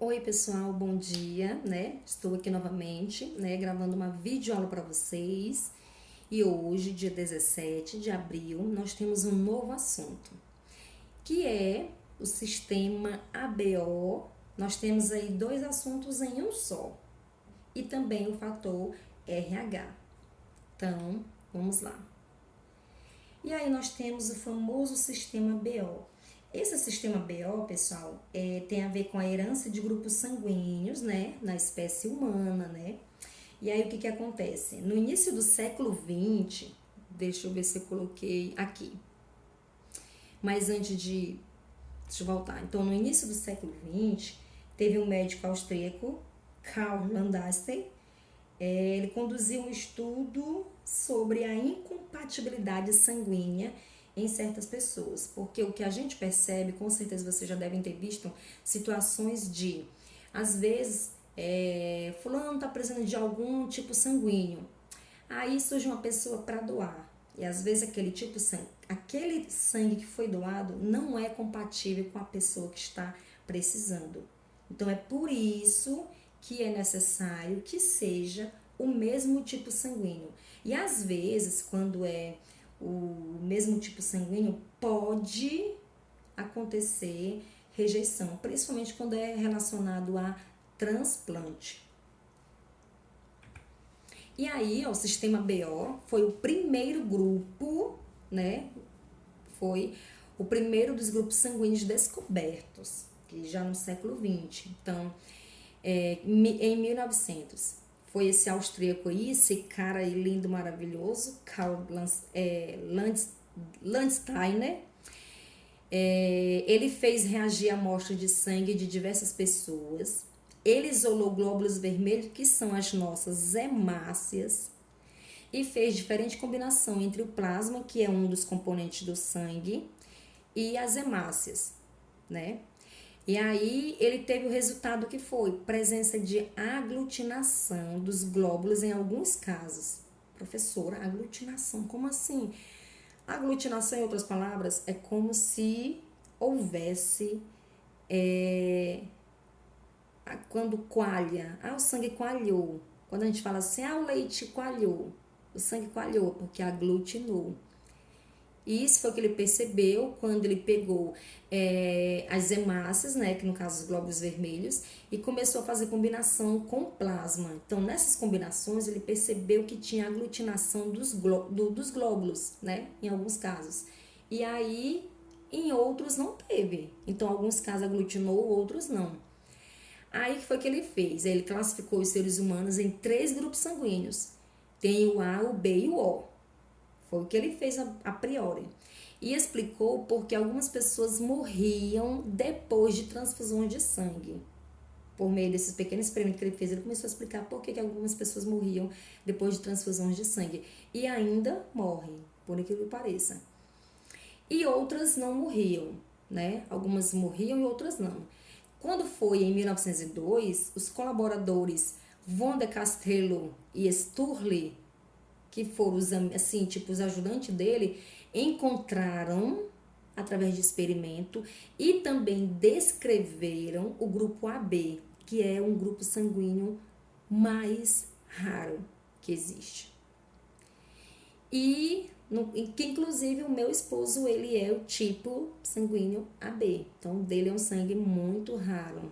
Oi pessoal, bom dia, né? Estou aqui novamente, né, gravando uma videoaula para vocês. E hoje, dia 17 de abril, nós temos um novo assunto, que é o sistema ABO. Nós temos aí dois assuntos em um só. E também o fator RH. Então, vamos lá. E aí nós temos o famoso sistema BO. Esse sistema BO, pessoal, tem a ver com a herança de grupos sanguíneos, né, na espécie humana, né? E aí o que que acontece? No início do século XX, deixa eu ver se eu coloquei aqui. Mas deixa eu voltar. Então, no início do século XX, teve um médico austríaco, Karl Landsteiner. Ele conduziu um estudo sobre a incompatibilidade sanguínea em certas pessoas, porque o que a gente percebe, com certeza vocês já devem ter visto, situações de, às vezes, fulano está precisando de algum tipo sanguíneo, aí surge uma pessoa para doar, e às vezes aquele sangue que foi doado não é compatível com a pessoa que está precisando. Então é por isso que é necessário que seja o mesmo tipo sanguíneo. E às vezes, quando é o mesmo tipo sanguíneo, pode acontecer rejeição, principalmente quando é relacionado a transplante. E aí, ó, o sistema BO foi o primeiro grupo, né? Foi o primeiro dos grupos sanguíneos descobertos, que já no século XX. Então, em 1900, foi esse austríaco aí, esse cara aí lindo, maravilhoso, Karl Landsteiner. Ele fez reagir a amostra de sangue de diversas pessoas. Ele isolou glóbulos vermelhos, que são as nossas hemácias, e fez diferente combinação entre o plasma, que é um dos componentes do sangue, e as hemácias, né? E aí ele teve o resultado que foi presença de aglutinação dos glóbulos em alguns casos. Professora, aglutinação, como assim? Aglutinação, em outras palavras, é como se houvesse quando coalha, o sangue coalhou. Quando a gente fala assim, o leite coalhou, o sangue coalhou, porque aglutinou. E isso foi o que ele percebeu quando ele pegou as hemácias, né, que no caso os glóbulos vermelhos, e começou a fazer combinação com plasma. Então, nessas combinações, ele percebeu que tinha aglutinação dos glóbulos, né, em alguns casos. E aí, em outros não teve. Então, alguns casos aglutinou, outros não. Aí, o que foi que ele fez? Ele classificou os seres humanos em 3 grupos sanguíneos. Tem o A, o B e o O. Foi o que ele fez a priori. E explicou porque algumas pessoas morriam depois de transfusões de sangue. Por meio desses pequenos experimentos que ele fez, ele começou a explicar por que algumas pessoas morriam depois de transfusões de sangue. E ainda morrem, por incrível que pareça. E outras não morriam, né? Algumas morriam e outras não. Quando foi em 1902, os colaboradores Von de Castello e Sturley, que foram assim, tipo, os ajudantes dele, encontraram através de experimento e também descreveram o grupo AB, que é um grupo sanguíneo mais raro que existe. E que inclusive o meu esposo, ele é o tipo sanguíneo AB, então dele é um sangue muito raro.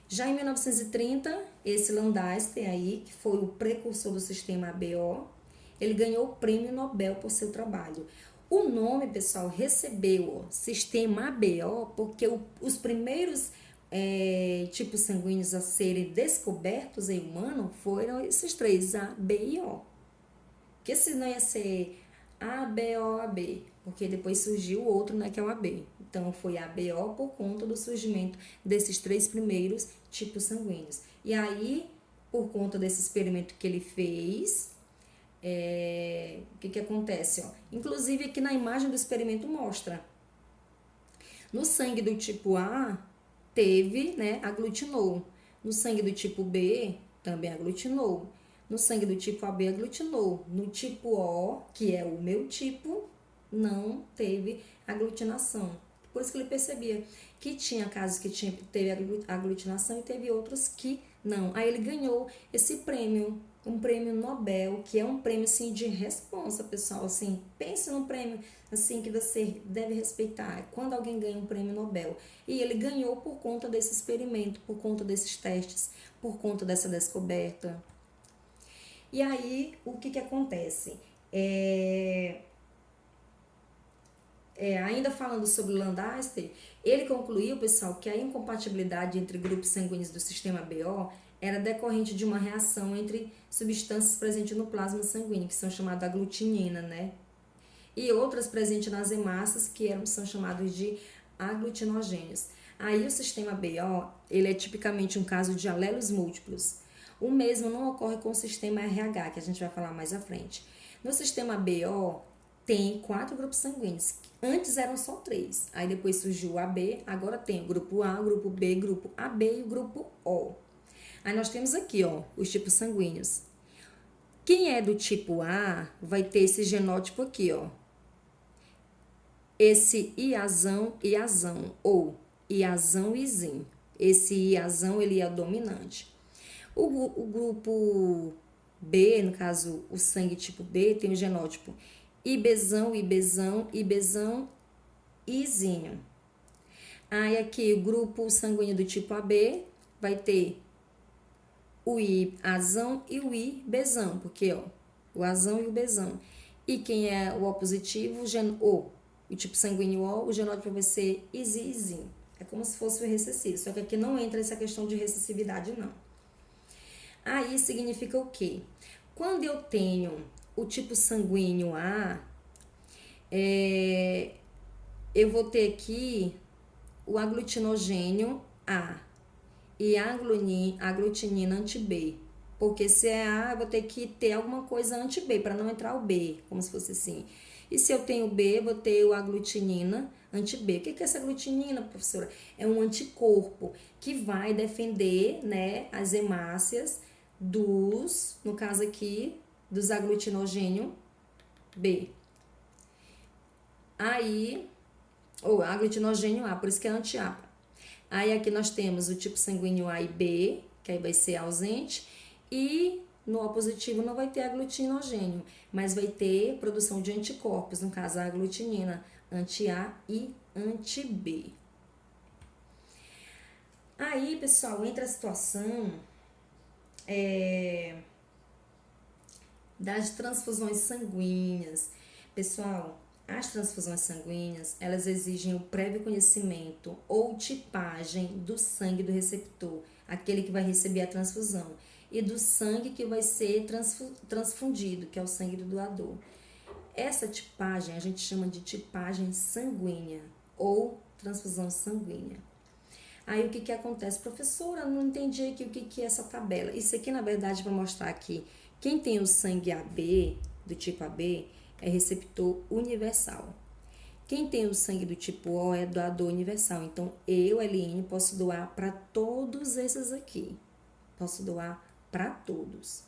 Já em 1930, esse Landsteiner aí, que foi o precursor do sistema ABO, ele ganhou o prêmio Nobel por seu trabalho. O nome, pessoal, recebeu sistema ABO porque os primeiros tipos sanguíneos a serem descobertos em humano foram esses 3, A, B e O. Porque se não ia ser ABOAB, porque depois surgiu o outro, né, que é o AB. Então, foi ABO por conta do surgimento desses 3 primeiros tipos sanguíneos. E aí, por conta desse experimento que ele fez, o que acontece? Ó? Inclusive, aqui na imagem do experimento mostra. No sangue do tipo A, teve, né, aglutinou. No sangue do tipo B, também aglutinou. No sangue do tipo AB, aglutinou. No tipo O, que é o meu tipo, não teve aglutinação. Por isso que ele percebia que tinha casos que teve aglutinação e teve outros que não. Aí ele ganhou esse prêmio, um prêmio Nobel, que é um prêmio assim de responsa, pessoal, assim, pense num prêmio assim que você deve respeitar. Quando alguém ganha um prêmio Nobel, e ele ganhou por conta desse experimento, por conta desses testes, por conta dessa descoberta. E aí, o que acontece? Ainda falando sobre Lancaster, ele concluiu, pessoal, que a incompatibilidade entre grupos sanguíneos do sistema BO era decorrente de uma reação entre substâncias presentes no plasma sanguíneo, que são chamadas aglutinina, né? E outras presentes nas hemácias, que são chamadas de aglutinogênios. Aí o sistema BO, ele é tipicamente um caso de alelos múltiplos. O mesmo não ocorre com o sistema RH, que a gente vai falar mais à frente. No sistema BO, tem 4 grupos sanguíneos. Antes eram só 3. Aí depois surgiu o AB, agora tem o grupo A, o grupo B, grupo AB e o grupo O. Aí nós temos aqui, ó, os tipos sanguíneos. Quem é do tipo A vai ter esse genótipo aqui, ó. Esse iazão, ou iazão, izinho. Esse iazão, ele é o dominante. O grupo B, no caso, o sangue tipo B, tem o genótipo IBzão, Izinho. Aí aqui o grupo sanguíneo do tipo AB vai ter o IAzão e o IBzão, porque ó, o Azão e o Bzão. E quem é o O positivo, o tipo sanguíneo O, o genótipo vai ser Izinho. É como se fosse o recessivo, só que aqui não entra essa questão de recessividade, não. Aí significa o quê? Quando eu tenho o tipo sanguíneo A, eu vou ter aqui o aglutinogênio A e a aglutinina anti-B. Porque se é A, eu vou ter que ter alguma coisa anti-B, para não entrar o B, como se fosse assim. E se eu tenho B, eu vou ter o aglutinina anti-B. O que é essa aglutinina, professora? É um anticorpo que vai defender, né, as hemácias no caso aqui, dos aglutinogênio B. Aí, ou aglutinogênio A, por isso que é anti-A. Aí aqui nós temos o tipo sanguíneo A e B, que aí vai ser ausente, e no O positivo não vai ter aglutinogênio, mas vai ter produção de anticorpos, no caso a aglutinina, anti-A e anti-B. Aí, pessoal, entra a situação das transfusões sanguíneas. Pessoal, as transfusões sanguíneas, elas exigem o prévio conhecimento ou tipagem do sangue do receptor, aquele que vai receber a transfusão, e do sangue que vai ser transfundido, que é o sangue do doador. Essa tipagem a gente chama de tipagem sanguínea ou transfusão sanguínea. Aí o que acontece? Professora, não entendi aqui o que é essa tabela. Isso aqui, na verdade, vai mostrar que quem tem o sangue AB, do tipo AB, é receptor universal. Quem tem o sangue do tipo O é doador universal. Então, eu, Eliane, posso doar para todos esses aqui. Posso doar para todos.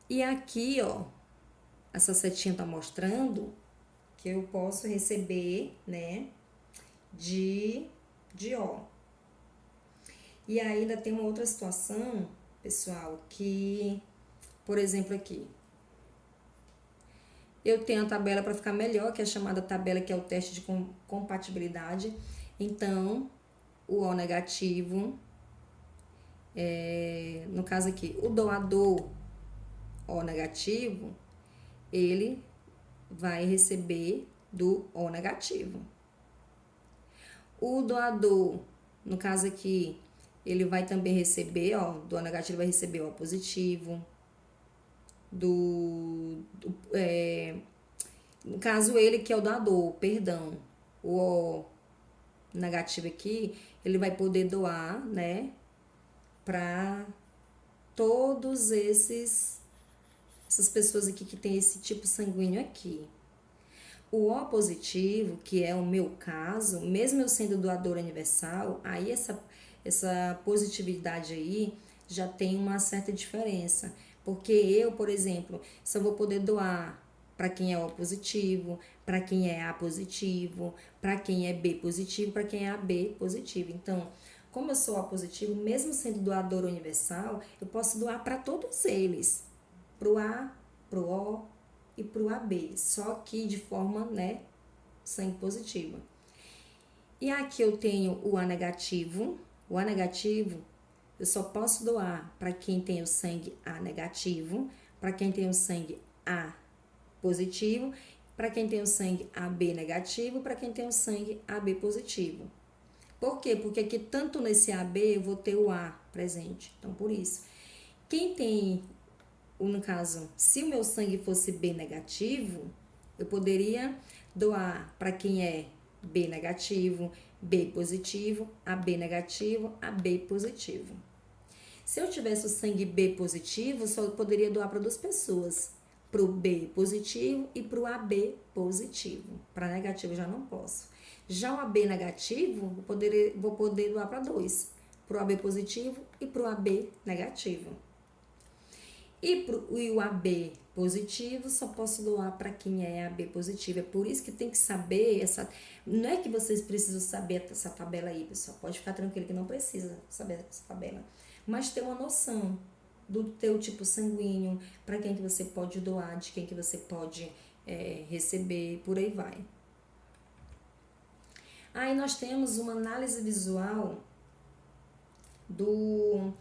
E aqui, ó, essa setinha tá mostrando que eu posso receber, né, de O. E ainda tem uma outra situação, pessoal, que, por exemplo, aqui, eu tenho a tabela para ficar melhor, que é a chamada tabela, que é o teste de compatibilidade. Então, o O negativo, no caso aqui, o doador O negativo, ele vai receber do O negativo. O doador, no caso aqui, ele vai também receber, ó, do O negativo vai receber o O positivo. No caso, ele que é o doador, perdão, o O negativo aqui, ele vai poder doar, né, para todos essas pessoas aqui que tem esse tipo sanguíneo aqui. O O positivo, que é o meu caso, mesmo eu sendo doador universal, aí essa positividade aí já tem uma certa diferença. Porque eu, por exemplo, só vou poder doar para quem é O positivo, para quem é A positivo, para quem é B positivo, para quem é AB positivo. Então, como eu sou O positivo, mesmo sendo doador universal, eu posso doar para todos eles, pro A, pro O e pro AB, só que de forma, né, sangue positiva. E aqui eu tenho o A negativo. O A negativo eu só posso doar para quem tem o sangue A negativo, para quem tem o sangue A positivo, para quem tem o sangue AB negativo, para quem tem o sangue AB positivo. Por quê? Porque aqui tanto nesse AB eu vou ter o A presente. Então, por isso. Quem tem, no caso, se o meu sangue fosse B negativo, eu poderia doar para quem é B negativo, B positivo, AB negativo, AB positivo. Se eu tivesse o sangue B positivo, só poderia doar para 2 pessoas, para o B positivo e para o AB positivo. Para negativo já não posso. Já o AB negativo, vou poder doar para 2, para o AB positivo e para o AB negativo. E o AB positivo só posso doar para quem é AB positivo. É por isso que tem que saber essa. Não é que vocês precisam saber essa tabela aí, pessoal. Pode ficar tranquilo que não precisa saber essa tabela. Mas ter uma noção do teu tipo sanguíneo, para quem que você pode doar, de quem que você pode receber, por aí vai. Aí nós temos uma análise visual do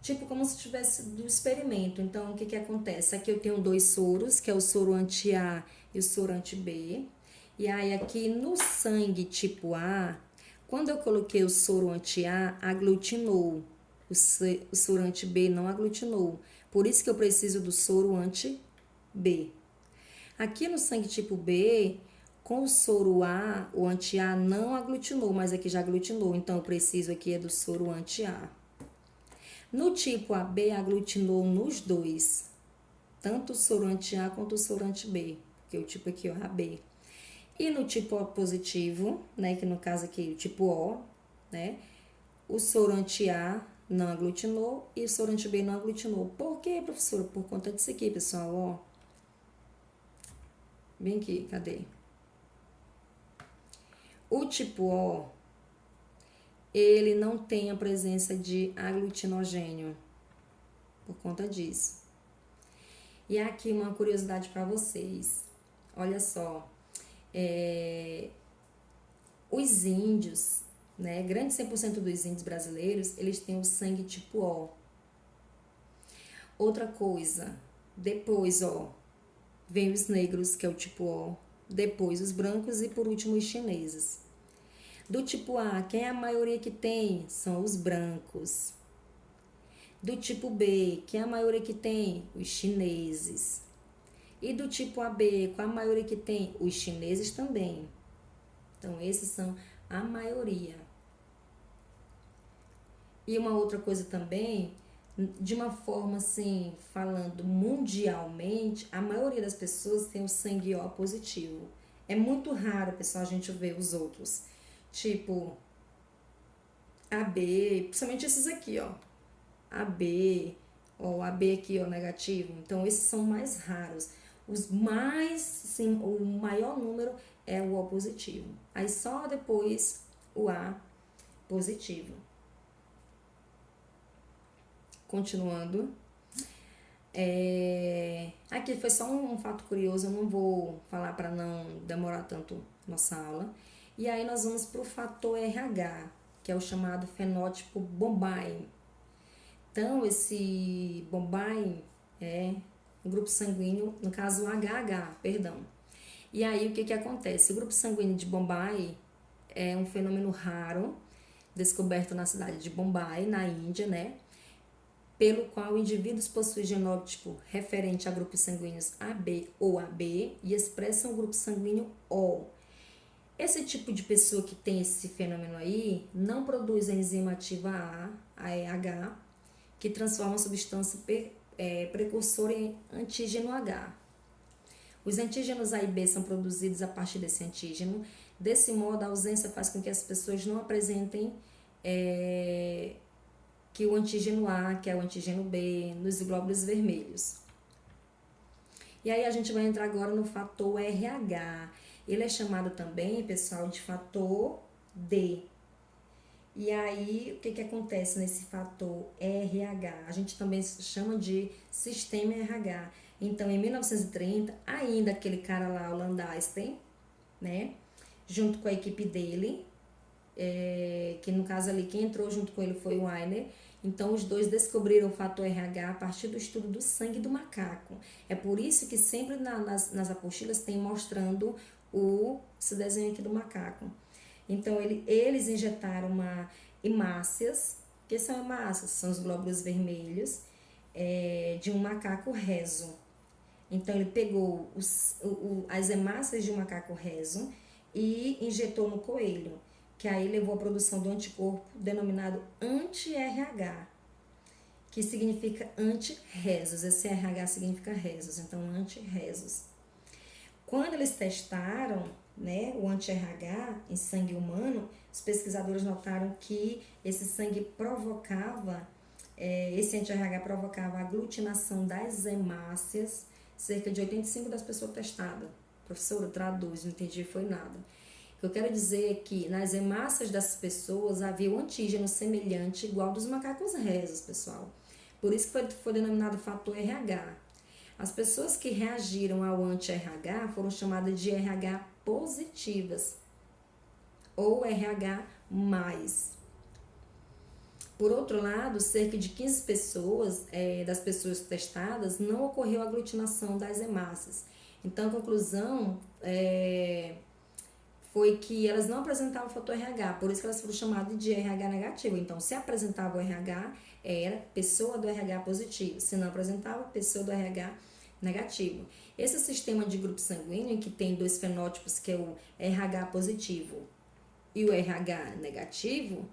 tipo como se tivesse do experimento. Então, o que acontece? Aqui eu tenho 2 soros, que é o soro anti-A e o soro anti-B. E aí, aqui no sangue tipo A, quando eu coloquei o soro anti-A, aglutinou. O soro anti-B não aglutinou. Por isso que eu preciso do soro anti-B. Aqui no sangue tipo B, com o soro A, o anti-A não aglutinou, mas aqui já aglutinou. Então, eu preciso aqui do soro anti-A. No tipo AB, aglutinou nos 2, tanto o soro anti-A quanto o soro anti-B, que é o tipo aqui, ó, AB. E no tipo O positivo, né, que no caso aqui, o tipo O, né, o soro anti-A não aglutinou e o soro anti-B não aglutinou. Por quê, professora? Por conta disso aqui, pessoal, ó. Bem aqui, cadê? O tipo O, ele não tem a presença de aglutinogênio, por conta disso. E aqui uma curiosidade para vocês. Olha só, os índios, né, grande 100% dos índios brasileiros, eles têm o sangue tipo O. Outra coisa, depois, ó, vem os negros, que é o tipo O, depois os brancos e por último os chineses. Do tipo A, quem é a maioria que tem? São os brancos. Do tipo B, quem é a maioria que tem? Os chineses. E do tipo AB, qual a maioria que tem? Os chineses também. Então, esses são a maioria. E uma outra coisa também, de uma forma assim, falando mundialmente, a maioria das pessoas tem o sangue O positivo. É muito raro, pessoal, a gente ver os outros. Tipo, AB, principalmente esses aqui, ó. AB, ó, AB aqui, ó, negativo. Então, esses são mais raros. Os mais, sim, o maior número é o O positivo. Aí só depois o A positivo. Continuando. Aqui foi só um fato curioso, eu não vou falar para não demorar tanto nossa aula. E aí nós vamos para o fator RH, que é o chamado fenótipo Bombay. Então, esse Bombay é um grupo sanguíneo, no caso o HH, perdão. E aí o que acontece? O grupo sanguíneo de Bombay é um fenômeno raro, descoberto na cidade de Bombay, na Índia, né? Pelo qual indivíduos possuem genótipo referente a grupos sanguíneos AB ou AB e expressam o grupo sanguíneo O. Esse tipo de pessoa que tem esse fenômeno aí não produz a enzima ativa AEH, que transforma a substância precursora em antígeno H. Os antígenos A e B são produzidos a partir desse antígeno. Desse modo, a ausência faz com que as pessoas não apresentem que o antígeno A, que é o antígeno B, nos glóbulos vermelhos. E aí a gente vai entrar agora no fator RH. Ele é chamado também, pessoal, de fator D. E aí, o que acontece nesse fator RH? A gente também chama de sistema RH. Então, em 1930, ainda aquele cara lá, o Landstein, né? Junto com a equipe dele, que no caso ali, quem entrou junto com ele foi o Weiner. Então, os dois descobriram o fator RH a partir do estudo do sangue do macaco. É por isso que sempre nas apostilas tem mostrando esse desenho aqui do macaco. Então, eles injetaram hemácias. O que são hemácias? São os glóbulos vermelhos de um macaco reso. Então, ele pegou as hemácias de um macaco reso e injetou no coelho, que aí levou à produção do anticorpo denominado anti-RH, que significa anti-rezos. Esse RH significa rezos, então anti-rezos. Quando eles testaram, né, o anti-RH em sangue humano, os pesquisadores notaram que esse sangue provocava, esse anti-RH provocava a aglutinação das hemácias, cerca de 85% das pessoas testadas. Professora, traduz, não entendi, foi nada. O que eu quero dizer é que nas hemácias dessas pessoas havia um antígeno semelhante igual dos macacos rezos, pessoal. Por isso que foi denominado fator RH. As pessoas que reagiram ao anti-RH foram chamadas de RH positivas ou RH+. Por outro lado, cerca de 15 pessoas, das pessoas testadas, não ocorreu aglutinação das hemácias. Então, a conclusão foi que elas não apresentavam o fator RH, por isso que elas foram chamadas de RH negativo. Então, se apresentava o RH, era pessoa do RH positivo. Se não apresentava, pessoa do RH negativo. Esse sistema de grupo sanguíneo, que tem dois fenótipos, que é o RH positivo e o RH negativo,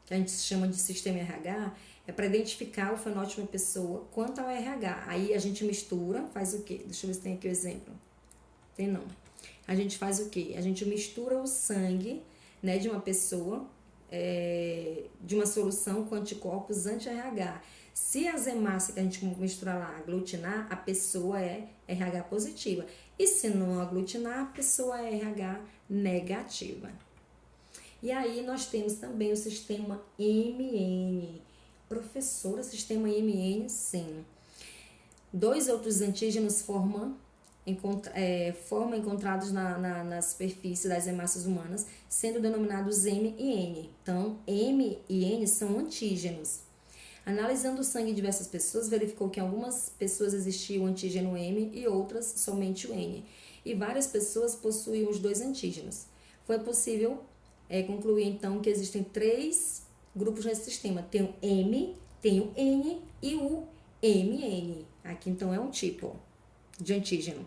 que a gente chama de sistema RH, é para identificar o fenótipo da pessoa quanto ao RH. Aí a gente mistura, faz o quê? Deixa eu ver se tem aqui o exemplo. Tem não. A gente faz o quê? A gente mistura o sangue, né, de uma pessoa, de uma solução com anticorpos anti-RH. Se as hemácias que a gente misturar lá aglutinar, a pessoa é RH positiva. E se não aglutinar, a pessoa é RH negativa. E aí nós temos também o sistema MN. Professora, sistema MN, sim. Dois outros antígenos formam encontrados na superfície das hemácias humanas, sendo denominados M e N. Então, M e N são antígenos. Analisando o sangue de diversas pessoas, verificou que em algumas pessoas existia o antígeno M e outras somente o N. E várias pessoas possuíam os dois antígenos. Foi possível concluir, então, que existem 3 grupos nesse sistema. Tem o M, tem o N e o MN. Aqui, então, é um tipo de antígeno.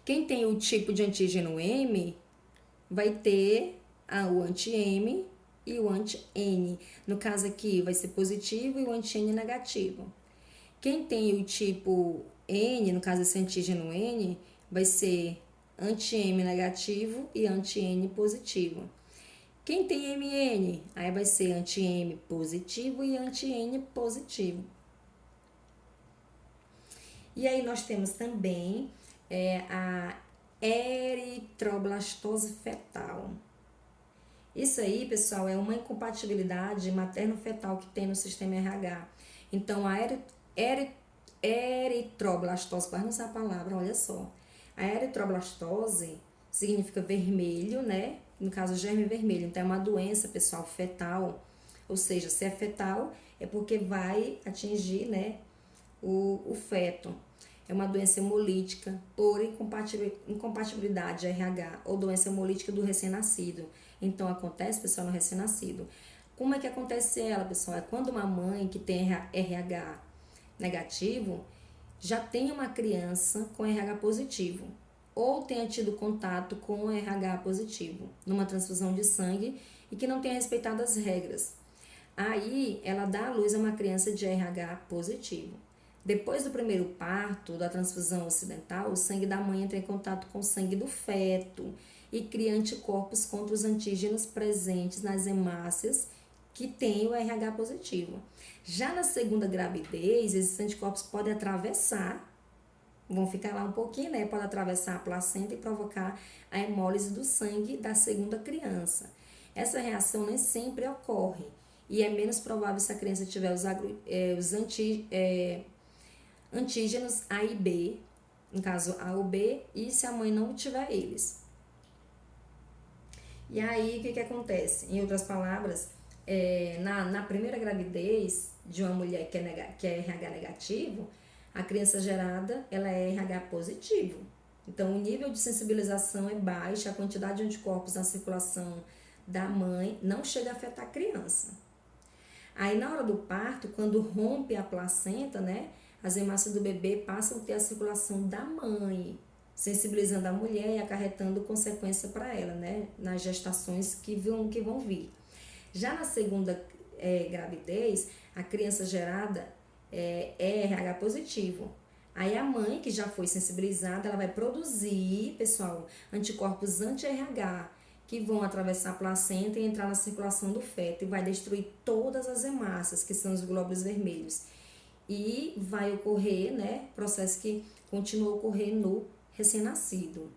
Quem tem o tipo de antígeno M vai ter o anti-M e o anti-N. No caso aqui, vai ser positivo e o anti-N negativo. Quem tem o tipo N, no caso esse antígeno N, vai ser anti-M negativo e anti-N positivo. Quem tem MN, aí vai ser anti-M positivo e anti-N positivo. E aí nós temos também a eritroblastose fetal. Isso aí, pessoal, é uma incompatibilidade materno-fetal que tem no sistema RH. Então, a eritroblastose, quase não sei a palavra, olha só. A eritroblastose significa vermelho, né? No caso, germe vermelho. Então, é uma doença, pessoal, fetal. Ou seja, se é fetal, é porque vai atingir, né, o feto. É uma doença hemolítica por incompatibilidade RH ou doença hemolítica do recém-nascido. Então, acontece, pessoal, no recém-nascido. Como é que acontece ela, pessoal? É quando uma mãe que tem RH negativo já tem uma criança com RH positivo ou tenha tido contato com RH positivo numa transfusão de sangue e que não tenha respeitado as regras. Aí, ela dá à luz a uma criança de RH positivo. Depois do primeiro parto, da transfusão ocidental, o sangue da mãe entra em contato com o sangue do feto e cria anticorpos contra os antígenos presentes nas hemácias que têm o RH positivo. Já na segunda gravidez, esses anticorpos podem atravessar vão ficar lá um pouquinho, né? Pode atravessar a placenta e provocar a hemólise do sangue da segunda criança. Essa reação nem sempre ocorre e é menos provável se a criança tiver os antígenos A e B, no caso A ou B, e se a mãe não tiver eles. E aí, o que acontece? Em outras palavras, na primeira gravidez de uma mulher que é RH negativo, a criança gerada ela é RH positivo. Então, o nível de sensibilização é baixo, a quantidade de anticorpos na circulação da mãe não chega a afetar a criança. Aí, na hora do parto, quando rompe a placenta, né, as hemácias do bebê passam a ter a circulação da mãe, sensibilizando a mulher e acarretando consequência para ela, né, nas gestações que vão vir. Já na segunda gravidez, a criança gerada é RH positivo. Aí a mãe, que já foi sensibilizada, ela vai produzir, pessoal, anticorpos anti-RH, que vão atravessar a placenta e entrar na circulação do feto e vai destruir todas as hemácias, que são os glóbulos vermelhos. E vai ocorrer, né, processo que continua a ocorrer no recém-nascido.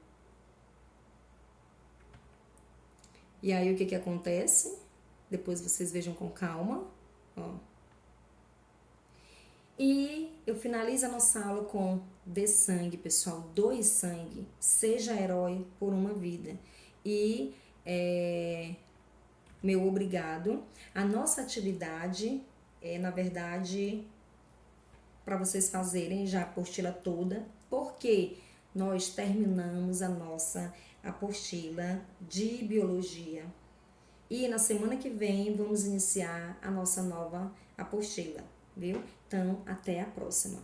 E aí o que acontece? Depois vocês vejam com calma, ó. E eu finalizo a nossa aula com dê sangue, pessoal, doe sangue, seja herói por uma vida. E meu obrigado. A nossa atividade é, na verdade, para vocês fazerem já a apostila toda, porque nós terminamos a nossa apostila de biologia. E na semana que vem vamos iniciar a nossa nova apostila, viu? Então, até a próxima.